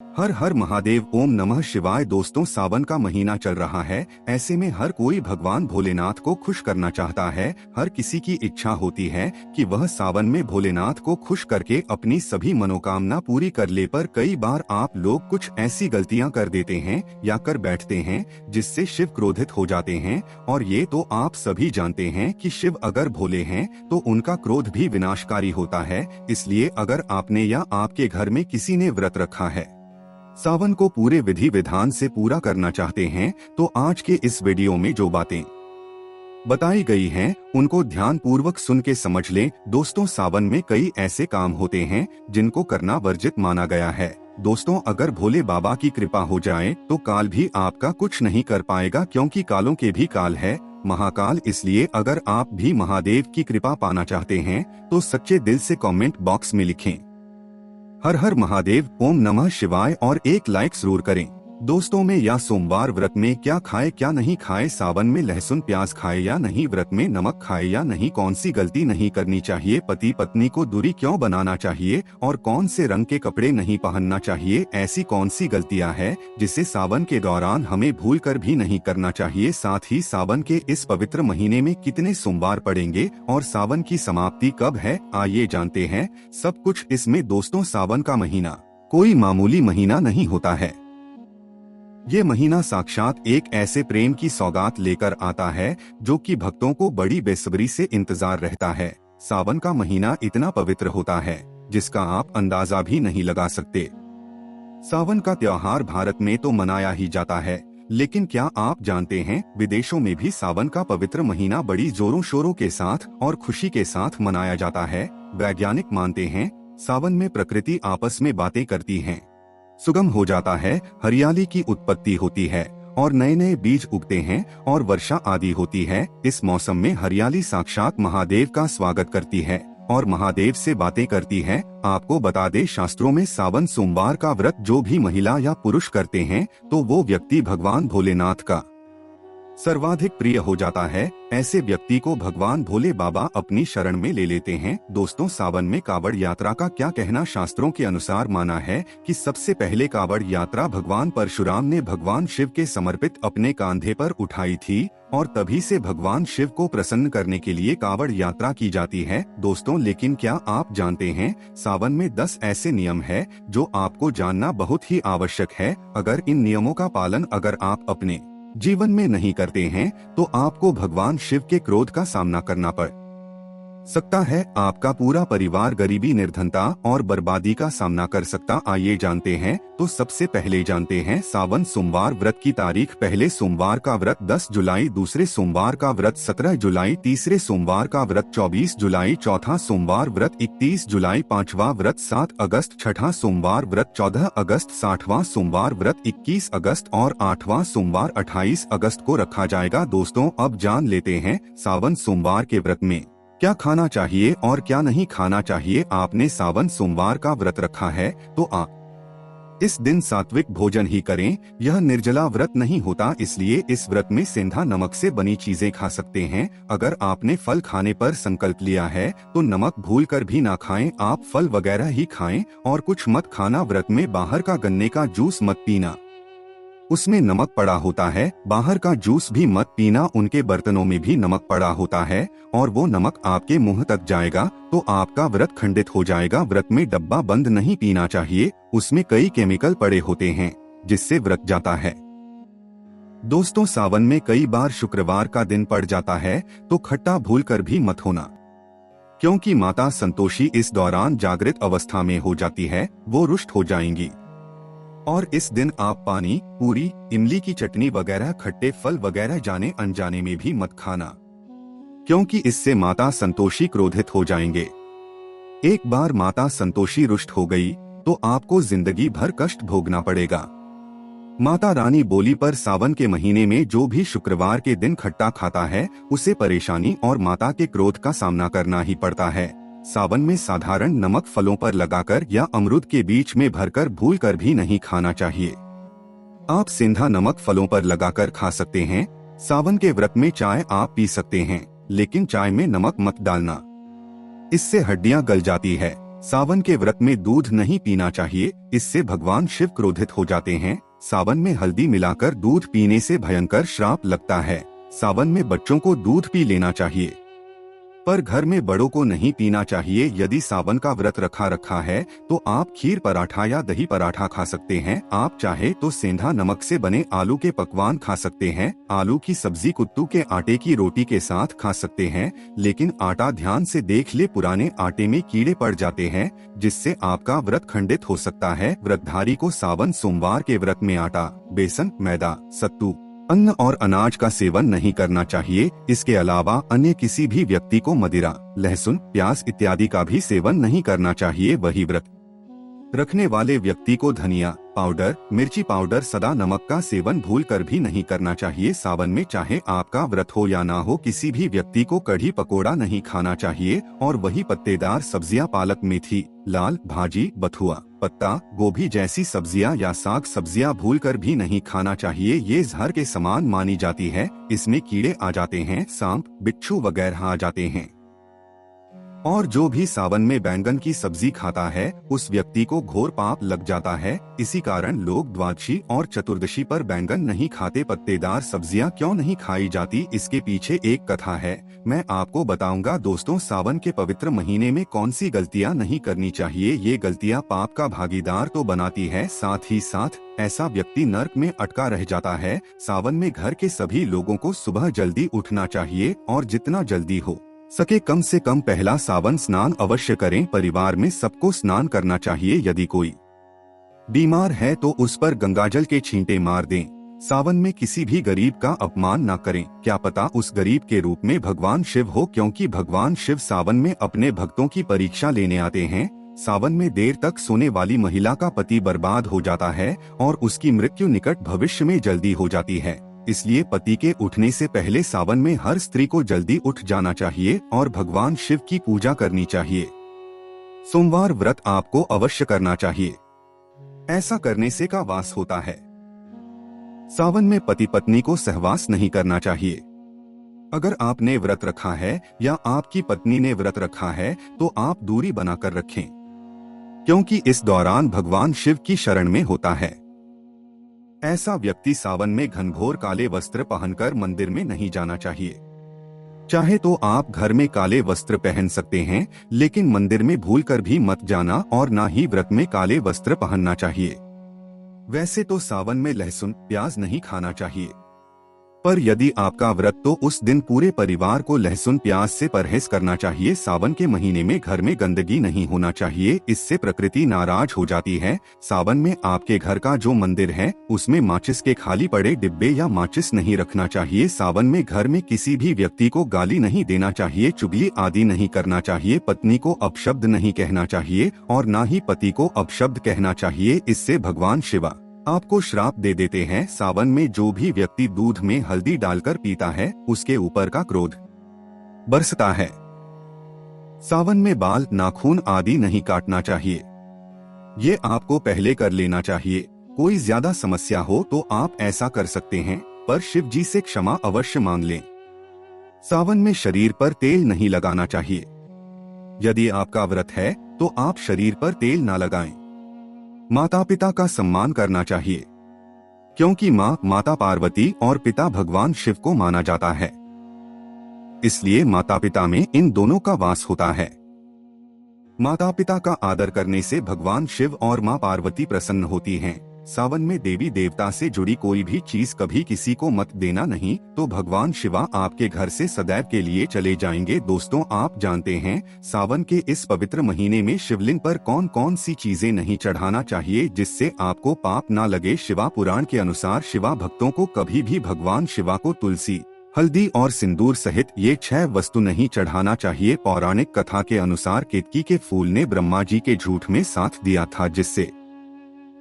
हर हर महादेव, ओम नमः शिवाय। दोस्तों, सावन का महीना चल रहा है। ऐसे में हर कोई भगवान भोलेनाथ को खुश करना चाहता है। हर किसी की इच्छा होती है कि वह सावन में भोलेनाथ को खुश करके अपनी सभी मनोकामना पूरी कर ले। पर कई बार आप लोग कुछ ऐसी गलतियां कर देते हैं या कर बैठते हैं जिससे शिव क्रोधित हो जाते हैं। और ये तो आप सभी जानते हैं कि शिव अगर भोले हैं तो उनका क्रोध भी विनाशकारी होता है। इसलिए अगर आपने या आपके घर में किसी ने व्रत रखा है, सावन को पूरे विधि विधान से पूरा करना चाहते हैं, तो आज के इस वीडियो में जो बातें बताई गई हैं उनको ध्यान पूर्वक सुन के समझ लें। दोस्तों, सावन में कई ऐसे काम होते हैं जिनको करना वर्जित माना गया है। दोस्तों, अगर भोले बाबा की कृपा हो जाए तो काल भी आपका कुछ नहीं कर पाएगा, क्योंकि कालों के भी काल है महाकाल। इसलिए अगर आप भी महादेव की कृपा पाना चाहते हैं तो सच्चे दिल से कमेंट बॉक्स में लिखें हर हर महादेव, ओम नमः शिवाय और एक लाइक जरूर करें। दोस्तों, में या सोमवार व्रत में क्या खाए क्या नहीं खाए, सावन में लहसुन प्याज खाए या नहीं, व्रत में नमक खाए या नहीं, कौन सी गलती नहीं करनी चाहिए, पति पत्नी को दूरी क्यों बनाना चाहिए और कौन से रंग के कपड़े नहीं पहनना चाहिए, ऐसी कौन सी गलतियां हैं जिसे सावन के दौरान हमें भूल कर भी नहीं करना चाहिए। साथ ही सावन के इस पवित्र महीने में कितने सोमवार पड़ेंगे और सावन की समाप्ति कब है, आइए जानते हैं सब कुछ इसमें। दोस्तों, सावन का महीना कोई मामूली महीना नहीं होता है। ये महीना साक्षात एक ऐसे प्रेम की सौगात लेकर आता है जो कि भक्तों को बड़ी बेसब्री से इंतजार रहता है। सावन का महीना इतना पवित्र होता है जिसका आप अंदाजा भी नहीं लगा सकते। सावन का त्योहार भारत में तो मनाया ही जाता है, लेकिन क्या आप जानते हैं विदेशों में भी सावन का पवित्र महीना बड़ी जोरों शोरों के साथ और खुशी के साथ मनाया जाता है। वैज्ञानिक मानते हैं सावन में प्रकृति आपस में बातें करती है, सुगम हो जाता है, हरियाली की उत्पत्ति होती है और नए नए बीज उगते हैं और वर्षा आदि होती है। इस मौसम में हरियाली साक्षात महादेव का स्वागत करती है और महादेव से बातें करती है। आपको बता दे, शास्त्रों में सावन सोमवार का व्रत जो भी महिला या पुरुष करते हैं तो वो व्यक्ति भगवान भोलेनाथ का सर्वाधिक प्रिय हो जाता है। ऐसे व्यक्ति को भगवान भोले बाबा अपनी शरण में ले लेते हैं। दोस्तों, सावन में कावड़ यात्रा का क्या कहना, शास्त्रों के अनुसार माना है कि सबसे पहले कावड़ यात्रा भगवान परशुराम ने भगवान शिव के समर्पित अपने कांधे पर उठाई थी और तभी से भगवान शिव को प्रसन्न करने के लिए कावड़ यात्रा की जाती है। दोस्तों, लेकिन क्या आप जानते हैं सावन में 10 ऐसे नियम है जो आपको जानना बहुत ही आवश्यक है। अगर इन नियमों का पालन अगर आप अपने जीवन में नहीं करते हैं तो आपको भगवान शिव के क्रोध का सामना करना पड़ सकता है। आपका पूरा परिवार गरीबी, निर्धनता और बर्बादी का सामना कर सकता। आइए जानते हैं। तो सबसे पहले जानते हैं सावन सोमवार व्रत की तारीख। पहले सोमवार का व्रत 10 जुलाई, दूसरे सोमवार का व्रत 17 जुलाई, तीसरे सोमवार का व्रत 24 जुलाई, चौथा सोमवार व्रत 31 जुलाई, पांचवा व्रत 7 अगस्त, छठा सोमवार व्रत 14 अगस्त, 60वां सोमवार व्रत 21 अगस्त और 8वां सोमवार 28 अगस्त को रखा जाएगा। दोस्तों, अब जान लेते हैं सावन सोमवार के व्रत में क्या खाना चाहिए और क्या नहीं खाना चाहिए। आपने सावन सोमवार का व्रत रखा है तो आप इस दिन सात्विक भोजन ही करें। यह निर्जला व्रत नहीं होता, इसलिए इस व्रत में सेंधा नमक से बनी चीजें खा सकते हैं। अगर आपने फल खाने पर संकल्प लिया है तो नमक भूलकर भी ना खाएं। आप फल वगैरह ही खाएं और कुछ मत खाना। व्रत में बाहर का गन्ने का जूस मत पीना, उसमें नमक पड़ा होता है। बाहर का जूस भी मत पीना, उनके बर्तनों में भी नमक पड़ा होता है और वो नमक आपके मुंह तक जाएगा तो आपका व्रत खंडित हो जाएगा। व्रत में डब्बा बंद नहीं पीना चाहिए, उसमें कई केमिकल पड़े होते हैं जिससे व्रत जाता है। दोस्तों, सावन में कई बार शुक्रवार का दिन पड़ जाता है तो खट्टा भूलकर भी मत होना, क्योंकि माता संतोषी इस दौरान जागृत अवस्था में हो जाती है, वो रुष्ट हो जाएंगी। और इस दिन आप पानी, पूरी, इमली की चटनी वगैरह खट्टे फल वगैरह जाने अनजाने में भी मत खाना, क्योंकि इससे माता संतोषी क्रोधित हो जाएंगे। एक बार माता संतोषी रुष्ट हो गई तो आपको जिंदगी भर कष्ट भोगना पड़ेगा। माता रानी बोली पर सावन के महीने में जो भी शुक्रवार के दिन खट्टा खाता है उसे परेशानी और माता के क्रोध का सामना करना ही पड़ता है। सावन में साधारण नमक फलों पर लगाकर या अमरूद के बीच में भरकर भूलकर भी नहीं खाना चाहिए। आप सेंधा नमक फलों पर लगाकर खा सकते हैं। सावन के व्रत में चाय आप पी सकते हैं, लेकिन चाय में नमक मत डालना, इससे हड्डियां गल जाती है। सावन के व्रत में दूध नहीं पीना चाहिए, इससे भगवान शिव क्रोधित हो जाते हैं। सावन में हल्दी मिलाकर दूध पीने से भयंकर श्राप लगता है। सावन में बच्चों को दूध पी लेना चाहिए, पर घर में बड़ों को नहीं पीना चाहिए। यदि सावन का व्रत रखा है तो आप खीर पराठा या दही पराठा खा सकते हैं। आप चाहे तो सेंधा नमक से बने आलू के पकवान खा सकते हैं। आलू की सब्जी कुत्तू के आटे की रोटी के साथ खा सकते हैं, लेकिन आटा ध्यान से देख ले, पुराने आटे में कीड़े पड़ जाते हैं जिससे आपका व्रत खंडित हो सकता है। व्रतधारी को सावन सोमवार के व्रत में आटा, बेसन, मैदा, सत्तू, अन्न और अनाज का सेवन नहीं करना चाहिए। इसके अलावा अन्य किसी भी व्यक्ति को मदिरा, लहसुन, प्याज इत्यादि का भी सेवन नहीं करना चाहिए। वही व्रत रखने वाले व्यक्ति को धनिया पाउडर, मिर्ची पाउडर, सदा नमक का सेवन भूलकर भी नहीं करना चाहिए। सावन में चाहे आपका व्रत हो या ना हो, किसी भी व्यक्ति को कढ़ी पकोड़ा नहीं खाना चाहिए। और वही पत्तेदार सब्जियां, पालक, मेथी, लाल भाजी, बथुआ, पत्ता गोभी जैसी सब्जियां या साग सब्जियां भूलकर भी नहीं खाना चाहिए। ये जहर के समान मानी जाती है। इसमें कीड़े आ जाते हैं, सांप, बिच्छू वगैरह आ जाते हैं। और जो भी सावन में बैंगन की सब्जी खाता है उस व्यक्ति को घोर पाप लग जाता है। इसी कारण लोग द्वादशी और चतुर्दशी पर बैंगन नहीं खाते। पत्तेदार सब्जियां क्यों नहीं खाई जाती, इसके पीछे एक कथा है, मैं आपको बताऊंगा। दोस्तों, सावन के पवित्र महीने में कौन सी गलतियां नहीं करनी चाहिए। ये गलतियां पाप का भागीदार तो बनाती है, साथ ही साथ ऐसा व्यक्ति नर्क में अटका रह जाता है। सावन में घर के सभी लोगों को सुबह जल्दी उठना चाहिए और जितना जल्दी हो सके कम से कम पहला सावन स्नान अवश्य करें। परिवार में सबको स्नान करना चाहिए। यदि कोई बीमार है तो उस पर गंगाजल के छींटे मार दें। सावन में किसी भी गरीब का अपमान न करें, क्या पता उस गरीब के रूप में भगवान शिव हो, क्योंकि भगवान शिव सावन में अपने भक्तों की परीक्षा लेने आते हैं। सावन में देर तक सोने वाली महिला का पति बर्बाद हो जाता है और उसकी मृत्यु निकट भविष्य में जल्दी हो जाती है। इसलिए पति के उठने से पहले सावन में हर स्त्री को जल्दी उठ जाना चाहिए और भगवान शिव की पूजा करनी चाहिए। सोमवार व्रत आपको अवश्य करना चाहिए, ऐसा करने से का वास होता है। सावन में पति पत्नी को सहवास नहीं करना चाहिए। अगर आपने व्रत रखा है या आपकी पत्नी ने व्रत रखा है तो आप दूरी बनाकर रखें, क्योंकि इस दौरान भगवान शिव की शरण में होता है। ऐसा व्यक्ति सावन में घनघोर काले वस्त्र पहनकर मंदिर में नहीं जाना चाहिए। चाहे तो आप घर में काले वस्त्र पहन सकते हैं, लेकिन मंदिर में भूलकर भी मत जाना और ना ही व्रत में काले वस्त्र पहनना चाहिए। वैसे तो सावन में लहसुन, प्याज नहीं खाना चाहिए, पर यदि आपका व्रत तो उस दिन पूरे परिवार को लहसुन प्याज से परहेज करना चाहिए। सावन के महीने में घर में गंदगी नहीं होना चाहिए, इससे प्रकृति नाराज हो जाती है। सावन में आपके घर का जो मंदिर है उसमें माचिस के खाली पड़े डिब्बे या माचिस नहीं रखना चाहिए। सावन में घर में किसी भी व्यक्ति को गाली नहीं देना चाहिए, चुगली आदि नहीं करना चाहिए। पत्नी को अपशब्द नहीं कहना चाहिए और ना ही पति को अपशब्द कहना चाहिए, इससे भगवान शिवा आपको श्राप दे देते हैं। सावन में जो भी व्यक्ति दूध में हल्दी डालकर पीता है उसके ऊपर का क्रोध बरसता है। सावन में बाल, नाखून आदि नहीं काटना चाहिए, ये आपको पहले कर लेना चाहिए। कोई ज्यादा समस्या हो तो आप ऐसा कर सकते हैं, पर शिव जी से क्षमा अवश्य मांग लें। सावन में शरीर पर तेल नहीं लगाना चाहिए। यदि आपका व्रत है तो आप शरीर पर तेल ना लगाएं। माता पिता का सम्मान करना चाहिए, क्योंकि माँ माता पार्वती और पिता भगवान शिव को माना जाता है, इसलिए माता पिता में इन दोनों का वास होता है। माता पिता का आदर करने से भगवान शिव और माँ पार्वती प्रसन्न होती हैं। सावन में देवी देवता से जुड़ी कोई भी चीज कभी किसी को मत देना, नहीं तो भगवान शिवा आपके घर से सदैव के लिए चले जाएंगे। दोस्तों, आप जानते हैं सावन के इस पवित्र महीने में शिवलिंग पर कौन कौन सी चीजें नहीं चढ़ाना चाहिए जिससे आपको पाप ना लगे। शिवा पुराण के अनुसार शिवा भक्तों को कभी भी भगवान शिवा को तुलसी, हल्दी और सिंदूर सहित ये 6 वस्तु नहीं चढ़ाना चाहिए। पौराणिक कथा के अनुसार केतकी के फूल ने ब्रह्मा जी के झूठ में साथ दिया था, जिससे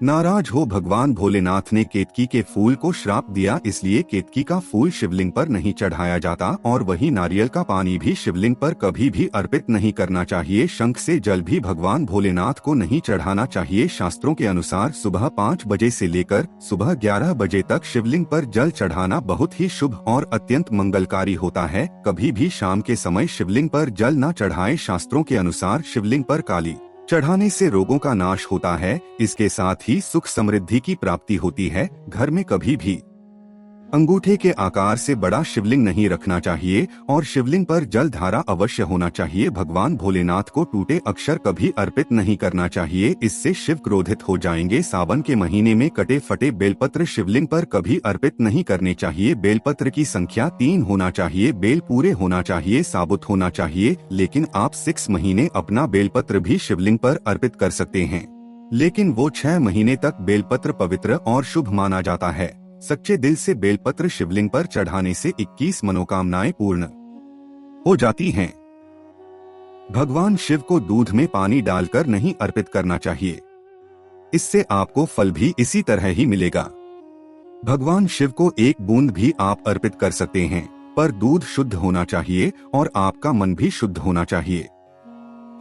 नाराज हो भगवान भोलेनाथ ने केतकी के फूल को श्राप दिया, इसलिए केतकी का फूल शिवलिंग पर नहीं चढ़ाया जाता। और वही नारियल का पानी भी शिवलिंग पर कभी भी अर्पित नहीं करना चाहिए। शंख से जल भी भगवान भोलेनाथ को नहीं चढ़ाना चाहिए। शास्त्रों के अनुसार सुबह 5 बजे से लेकर सुबह 11 बजे तक शिवलिंग पर जल चढ़ाना बहुत ही शुभ और अत्यंत मंगलकारी होता है। कभी भी शाम के समय शिवलिंग पर जल न चढ़ाएं। शास्त्रों के अनुसार शिवलिंग पर काली चढ़ाने से रोगों का नाश होता है, इसके साथ ही सुख समृद्धि की प्राप्ति होती है। घर में कभी भी अंगूठे के आकार से बड़ा शिवलिंग नहीं रखना चाहिए और शिवलिंग पर जल धारा अवश्य होना चाहिए। भगवान भोलेनाथ को टूटे अक्षर कभी अर्पित नहीं करना चाहिए, इससे शिव क्रोधित हो जाएंगे। सावन के महीने में कटे फटे बेलपत्र शिवलिंग पर कभी अर्पित नहीं करने चाहिए। बेलपत्र की संख्या 3 होना चाहिए, बेल पूरे होना चाहिए, साबुत होना चाहिए। लेकिन आप 6 महीने अपना बेलपत्र भी शिवलिंग पर अर्पित कर सकते हैं, लेकिन वो 6 महीने तक बेलपत्र पवित्र और शुभ माना जाता है। सच्चे दिल से बेलपत्र शिवलिंग पर चढ़ाने से 21 मनोकामनाएं पूर्ण हो जाती हैं। भगवान शिव को दूध में पानी डालकर नहीं अर्पित करना चाहिए, इससे आपको फल भी इसी तरह ही मिलेगा। भगवान शिव को एक बूंद भी आप अर्पित कर सकते हैं, पर दूध शुद्ध होना चाहिए और आपका मन भी शुद्ध होना चाहिए।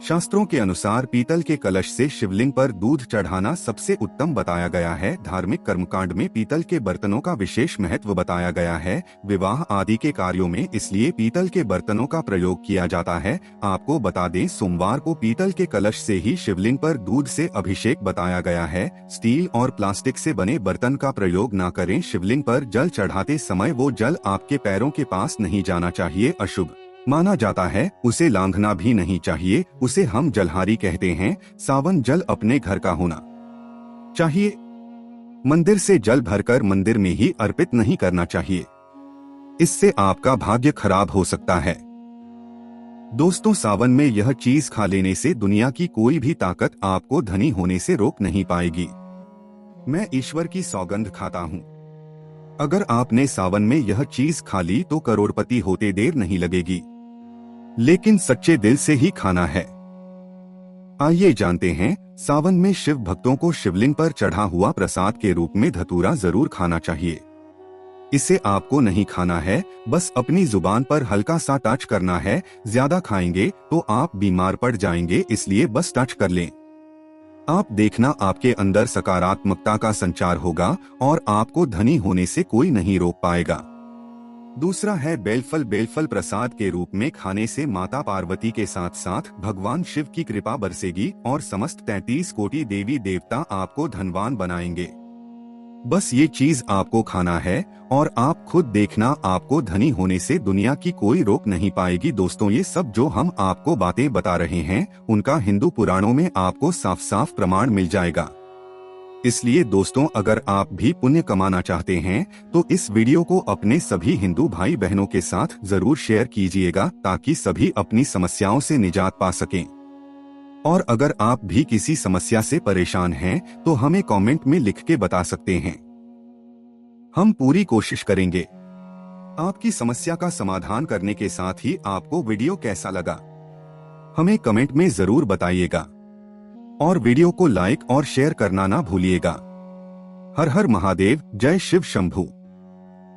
शास्त्रों के अनुसार पीतल के कलश से शिवलिंग पर दूध चढ़ाना सबसे उत्तम बताया गया है। धार्मिक कर्मकांड में पीतल के बर्तनों का विशेष महत्व बताया गया है। विवाह आदि के कार्यों में इसलिए पीतल के बर्तनों का प्रयोग किया जाता है। आपको बता दें, सोमवार को पीतल के कलश से ही शिवलिंग पर दूध से अभिषेक बताया गया है। स्टील और प्लास्टिक से बने बर्तन का प्रयोग न करें। शिवलिंग पर जल चढ़ाते समय वो जल आपके पैरों के पास नहीं जाना चाहिए, अशुभ माना जाता है। उसे लांघना भी नहीं चाहिए, उसे हम जलहारी कहते हैं। सावन जल अपने घर का होना चाहिए, मंदिर से जल भरकर मंदिर में ही अर्पित नहीं करना चाहिए, इससे आपका भाग्य खराब हो सकता है। दोस्तों, सावन में यह चीज खा लेने से दुनिया की कोई भी ताकत आपको धनी होने से रोक नहीं पाएगी। मैं ईश्वर की सौगंध खाता हूँ, अगर आपने सावन में यह चीज खा ली तो करोड़पति होते देर नहीं लगेगी, लेकिन सच्चे दिल से ही खाना है। आइए जानते हैं, सावन में शिव भक्तों को शिवलिंग पर चढ़ा हुआ प्रसाद के रूप में धतूरा जरूर खाना चाहिए। इसे आपको नहीं खाना है, बस अपनी जुबान पर हल्का सा टच करना है। ज्यादा खाएंगे तो आप बीमार पड़ जाएंगे, इसलिए बस टच कर लें। आप देखना, आपके अंदर सकारात्मकता का संचार होगा और आपको धनी होने से कोई नहीं रोक पाएगा। दूसरा है बेलफल। बेलफल प्रसाद के रूप में खाने से माता पार्वती के साथ साथ भगवान शिव की कृपा बरसेगी और समस्त 33 कोटि देवी देवता आपको धनवान बनाएंगे। बस ये चीज आपको खाना है और आप खुद देखना, आपको धनी होने से दुनिया की कोई रोक नहीं पाएगी। दोस्तों, ये सब जो हम आपको बातें बता रहे हैं, उनका हिंदू पुराणों में आपको साफ साफ प्रमाण मिल जाएगा। इसलिए दोस्तों, अगर आप भी पुण्य कमाना चाहते हैं तो इस वीडियो को अपने सभी हिंदू भाई बहनों के साथ जरूर शेयर कीजिएगा, ताकि सभी अपनी समस्याओं से निजात पा सकें। और अगर आप भी किसी समस्या से परेशान हैं तो हमें कमेंट में लिख के बता सकते हैं, हम पूरी कोशिश करेंगे आपकी समस्या का समाधान करने के साथ ही आपको वीडियो कैसा लगा हमें कमेंट में जरूर बताइएगा और वीडियो को लाइक और शेयर करना ना भूलिएगा। हर हर महादेव, जय शिव शंभू।